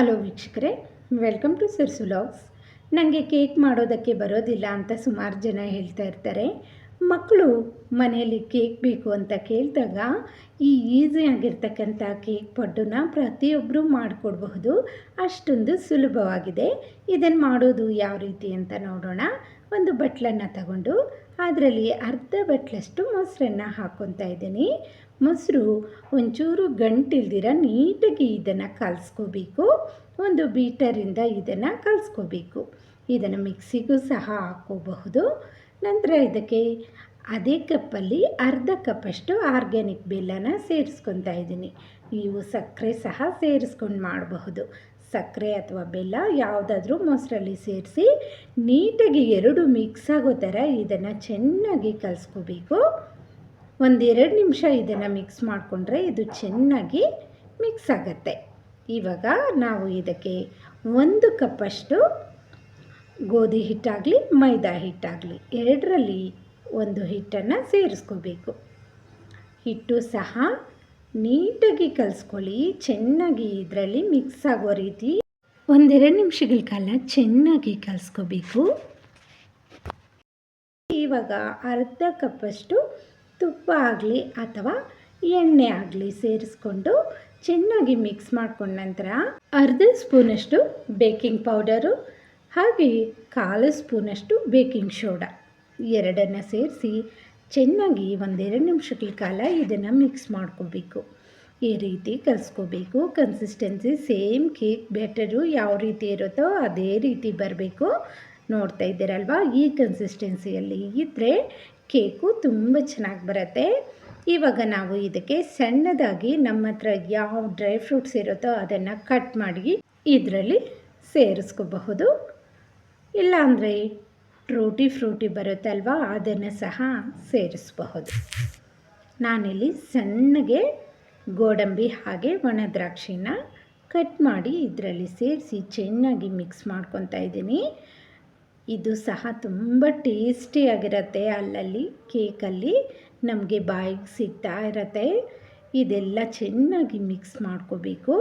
Hello ವೀಕ್ಷಕರೇ, welcome to ಸಿರ್ಸು vlogs. ನನಗೆ cake ಮಾಡೋದಕ್ಕೆ ಬರೋದಿಲ್ಲ ಅಂತ ಸುಮಾರು ಜನ ಹೇಳ್ತಾ ಇರ್ತಾರೆ. ಮಕ್ಕಳು ಮನೆಯಲ್ಲಿ ಕೇಕ್ ಬೇಕು ಅಂತ ಕೇಳಿದಾಗ ಈ ಈಸಿಯಾಗಿರ್ತಕ್ಕಂಥ ಕೇಕ್ ಪಡ್ಡನ್ನ ಪ್ರತಿಯೊಬ್ಬರೂ ಮಾಡಿಕೊಡ್ಬಹುದು. ಅಷ್ಟೊಂದು ಸುಲಭವಾಗಿದೆ. ಇದನ್ನು ಮಾಡೋದು ಯಾವ ರೀತಿ ಅಂತ ನೋಡೋಣ. ಒಂದು ಬಟ್ಲನ್ನು ತಗೊಂಡು ಅದರಲ್ಲಿ ಅರ್ಧ ಬಟ್ಲಷ್ಟು ಮೊಸರನ್ನು ಹಾಕ್ಕೊತಾ ಇದ್ದೀನಿ. ಮೊಸರು ಒಂಚೂರು ಗಂಟಿಲ್ದಿರ ನೀಟಾಗಿ ಇದನ್ನು ಕಲಿಸ್ಕೋಬೇಕು. ಒಂದು ಬೀಟರಿಂದ ಇದನ್ನು ಕಲಿಸ್ಕೋಬೇಕು. ಇದನ್ನು ಮಿಕ್ಸಿಗೂ ಸಹ ಹಾಕ್ಕೋಬಹುದು. ನಂತರ ಇದಕ್ಕೆ ಅದೇ ಕಪ್ಪಲ್ಲಿ ಅರ್ಧ ಕಪ್ಪಷ್ಟು ಆರ್ಗ್ಯಾನಿಕ್ ಬೆಲ್ಲನ ಸೇರಿಸ್ಕೊತಾ ಇದ್ದೀನಿ. ನೀವು ಸಕ್ಕರೆ ಸಹ ಸೇರಿಸ್ಕೊಂಡು ಮಾಡಬಹುದು. ಸಕ್ಕರೆ ಅಥವಾ ಬೆಲ್ಲ ಯಾವುದಾದ್ರೂ ಮೊಸರಲ್ಲಿ ಸೇರಿಸಿ ನೀಟಾಗಿ ಎರಡು ಮಿಕ್ಸ್ ಆಗೋ ಥರ ಇದನ್ನು ಚೆನ್ನಾಗಿ ಕಲಿಸ್ಕೋಬೇಕು. 1-2 ನಿಮಿಷ ಇದನ್ನು ಮಿಕ್ಸ್ ಮಾಡಿಕೊಂಡ್ರೆ ಇದು ಚೆನ್ನಾಗಿ ಮಿಕ್ಸ್ ಆಗುತ್ತೆ. ಇವಾಗ ನಾವು ಇದಕ್ಕೆ 1 ಕಪ್ಪಷ್ಟು ಗೋಧಿ ಹಿಟ್ಟಾಗಲಿ ಮೈದಾ ಹಿಟ್ಟಾಗಲಿ ಎರಡರಲ್ಲಿ ಒಂದು ಹಿಟ್ಟನ್ನು ಸೇರಿಸ್ಕೋಬೇಕು. ಹಿಟ್ಟು ಸಹ ನೀಟಾಗಿ ಕಲಿಸ್ಕೊಳ್ಳಿ. ಚೆನ್ನಾಗಿ ಇದರಲ್ಲಿ ಮಿಕ್ಸ್ ಆಗೋ ರೀತಿ 1-2 ನಿಮಿಷಗಳ ಕಾಲ ಚೆನ್ನಾಗಿ ಕಲಿಸ್ಕೋಬೇಕು. ಇವಾಗ ಅರ್ಧ ಕಪ್ಪಷ್ಟು ತುಪ್ಪ ಆಗಲಿ ಅಥವಾ ಎಣ್ಣೆ ಆಗಲಿ ಸೇರಿಸ್ಕೊಂಡು ಚೆನ್ನಾಗಿ ಮಿಕ್ಸ್ ಮಾಡ್ಕೊಂಡ ನಂತರ ಅರ್ಧ ಸ್ಪೂನಷ್ಟು ಬೇಕಿಂಗ್ ಪೌಡರು ಹಾಗೆ 1/4 ಸ್ಪೂನಷ್ಟು ಬೇಕಿಂಗ್ ಸೋಡಾ ಎರಡನ್ನು ಸೇರಿಸಿ ಚೆನ್ನಾಗಿ 1-2 ನಿಮಿಷಗಳ ಕಾಲ ಇದನ್ನು ಮಿಕ್ಸ್ ಮಾಡ್ಕೋಬೇಕು. ಈ ರೀತಿ ಕಲಿಸ್ಕೋಬೇಕು. ಕನ್ಸಿಸ್ಟೆನ್ಸಿ ಸೇಮ್ ಕೇಕ್ ಬ್ಯಾಟರು ಯಾವ ರೀತಿ ಇರುತ್ತೋ ಅದೇ ರೀತಿ ಬರಬೇಕು. ನೋಡ್ತಾ ಇದ್ದೀರಲ್ವ, ಈ ಕನ್ಸಿಸ್ಟೆನ್ಸಿಯಲ್ಲಿ ಇದ್ದರೆ ಕೇಕು ತುಂಬ ಚೆನ್ನಾಗಿ ಬರುತ್ತೆ. ಇವಾಗ ನಾವು ಇದಕ್ಕೆ ಸಣ್ಣದಾಗಿ ನಮ್ಮ ಹತ್ರ ಯಾವ ಡ್ರೈ ಫ್ರೂಟ್ಸ್ ಇರುತ್ತೋ ಅದನ್ನು ಕಟ್ ಮಾಡಿ ಇದರಲ್ಲಿ ಸೇರಿಸ್ಕೋಬಹುದು. ಇಲ್ಲಾಂದರೆ ಟೂಟಿ ಫ್ರೂಟಿ ಬರುತ್ತಲ್ವ ಅದನ್ನು ಸಹ ಸೇರಿಸಬಹುದು. ನಾನಿಲ್ಲಿ ಸಣ್ಣಗೆ ಗೋಡಂಬಿ ಹಾಗೆ ಒಣ ದ್ರಾಕ್ಷಿನ ಕಟ್ ಮಾಡಿ ಇದರಲ್ಲಿ ಸೇರಿಸಿ ಚೆನ್ನಾಗಿ ಮಿಕ್ಸ್ ಮಾಡ್ಕೊತಾ ಇದ್ದೀನಿ. ಇದು ಸಹ ತುಂಬ ಟೇಸ್ಟಿಯಾಗಿರುತ್ತೆ. ಅಲ್ಲಲ್ಲಿ ಕೇಕಲ್ಲಿ ನಮಗೆ ಬಾಯಿಗೆ ಸಿಗ್ತಾ ಇರುತ್ತೆ. ಇದೆಲ್ಲ ಚೆನ್ನಾಗಿ ಮಿಕ್ಸ್ ಮಾಡ್ಕೋಬೇಕು.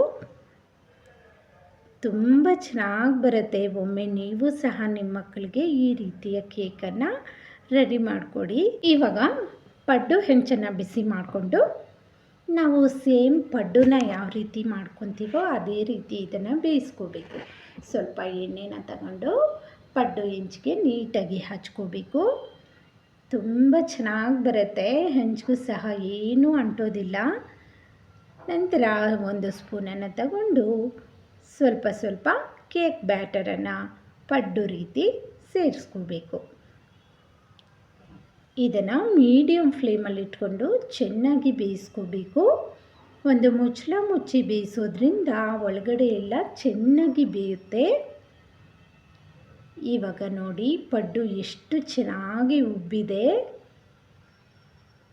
ತುಂಬ ಚೆನ್ನಾಗಿ ಬರುತ್ತೆ. ಒಮ್ಮೆ ನೀವು ಸಹ ನಿಮ್ಮ ಮಕ್ಕಳಿಗೆ ಈ ರೀತಿಯ ಕೇಕನ್ನು ರೆಡಿ ಮಾಡಿಕೊಡಿ. ಇವಾಗ ಪಡ್ಡು ಹೆಂಚನ್ನು ಬಿಸಿ ಮಾಡಿಕೊಂಡು ನಾವು ಸೇಮ್ ಪಡ್ಡನ್ನ ಯಾವ ರೀತಿ ಮಾಡ್ಕೊತೀವೋ ಅದೇ ರೀತಿ ಇದನ್ನು ಬೇಯಿಸ್ಕೋಬೇಕು. ಸ್ವಲ್ಪ ಎಣ್ಣೆನ ತಗೊಂಡು ಪಡ್ಡು ಹೆಂಚಿಗೆ ನೀಟಾಗಿ ಹಚ್ಕೋಬೇಕು. ತುಂಬ ಚೆನ್ನಾಗಿ ಬರುತ್ತೆ. ಹೆಂಚಿಗೂ ಸಹ ಏನೂ ಅಂಟೋದಿಲ್ಲ. ನಂತರ 1 ಸ್ಪೂನನ್ನು ತಗೊಂಡು ಸ್ವಲ್ಪ ಸ್ವಲ್ಪ ಕೇಕ್ ಬ್ಯಾಟರನ್ನು ಪಡ್ಡು ರೀತಿ ಸೇರಿಸ್ಕೋಬೇಕು. ಇದನ್ನು ಮೀಡಿಯಮ್ ಫ್ಲೇಮಲ್ಲಿ ಇಟ್ಕೊಂಡು ಚೆನ್ನಾಗಿ ಬೇಯಿಸ್ಕೋಬೇಕು. ಒಂದು ಮುಚ್ಚಳ ಮುಚ್ಚಿ ಬೇಯಿಸೋದ್ರಿಂದ ಒಳಗಡೆ ಎಲ್ಲ ಚೆನ್ನಾಗಿ ಬೇಯುತ್ತೆ. ಇವಾಗ ನೋಡಿ ಪಡ್ಡು ಎಷ್ಟು ಚೆನ್ನಾಗಿ ಉಬ್ಬಿದೆ.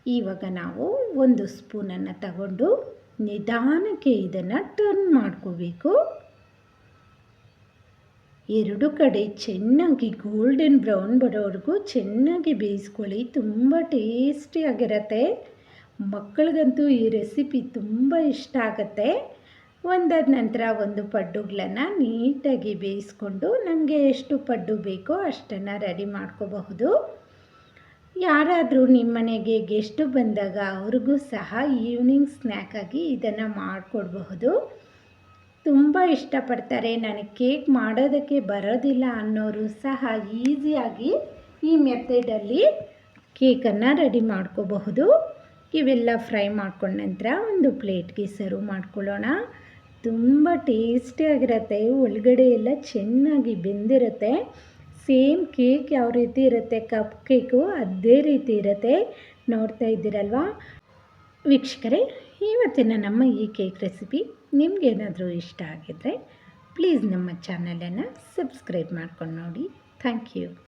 ಇವಾಗ ನಾವು 1 ಸ್ಪೂನನ್ನು ತಗೊಂಡು ನಿಧಾನಕ್ಕೆ ಇದನ್ನು ಟರ್ನ್ ಮಾಡ್ಕೋಬೇಕು. 2 ಕಡೆ ಚೆನ್ನಾಗಿ ಗೋಲ್ಡನ್ ಬ್ರೌನ್ ಬರೋವರೆಗೂ ಚೆನ್ನಾಗಿ ಬೇಯಿಸ್ಕೊಳ್ಳಿ. ತುಂಬ ಟೇಸ್ಟಿಯಾಗಿರುತ್ತೆ. ಮಕ್ಕಳಿಗಂತೂ ಈ ರೆಸಿಪಿ ತುಂಬ ಇಷ್ಟ ಆಗುತ್ತೆ. ಒಂದಾದ ನಂತರ ಒಂದು ಪಡ್ಡುಗಳನ್ನು ನೀಟಾಗಿ ಬೇಯಿಸ್ಕೊಂಡು ನಮಗೆ ಎಷ್ಟು ಪಡ್ಡು ಬೇಕೋ ಅಷ್ಟನ್ನು ರೆಡಿ ಮಾಡ್ಕೋಬಹುದು. ಯಾರಾದರೂ ನಿಮ್ಮ ಮನೆಗೆ ಗೆಸ್ಟು ಬಂದಾಗ ಅವ್ರಿಗೂ ಸಹ ಈವ್ನಿಂಗ್ ಸ್ನ್ಯಾಕಾಗಿ ಇದನ್ನು ಮಾಡಿಕೊಡ್ಬಹುದು. ತುಂಬ ಇಷ್ಟಪಡ್ತಾರೆ. ನನಗೆ ಕೇಕ್ ಮಾಡೋದಕ್ಕೆ ಬರೋದಿಲ್ಲ ಅನ್ನೋರು ಸಹ ಈಸಿಯಾಗಿ ಈ ಮೆಥಡಲ್ಲಿ ಕೇಕನ್ನು ರೆಡಿ ಮಾಡ್ಕೋಬಹುದು. ಇವೆಲ್ಲ ಫ್ರೈ ಮಾಡ್ಕೊಂಡ ನಂತರ ಒಂದು ಪ್ಲೇಟ್ಗೆ ಸರ್ವ್ ಮಾಡ್ಕೊಳ್ಳೋಣ. ತುಂಬ ಟೇಸ್ಟಿಯಾಗಿರುತ್ತೆ. ಒಳಗಡೆ ಎಲ್ಲ ಚೆನ್ನಾಗಿ ಬೆಂದಿರುತ್ತೆ. ಸೇಮ್ ಕೇಕ್ ಯಾವ ರೀತಿ ಇರುತ್ತೆ ಕಪ್ ಕೇಕು ಅದೇ ರೀತಿ ಇರುತ್ತೆ. ನೋಡ್ತಾ ಇದ್ದೀರಲ್ವ ವೀಕ್ಷಕರೇ, ಇವತ್ತಿನ ನಮ್ಮ ಈ ಕೇಕ್ ರೆಸಿಪಿ ನಿಮಗೇನಾದರೂ ಇಷ್ಟ ಆಗಿದ್ದರೆ ಪ್ಲೀಸ್ ನಮ್ಮ ಚಾನಲನ್ನು ಸಬ್ಸ್ಕ್ರೈಬ್ ಮಾಡ್ಕೊಂಡು ನೋಡಿ. Thank you.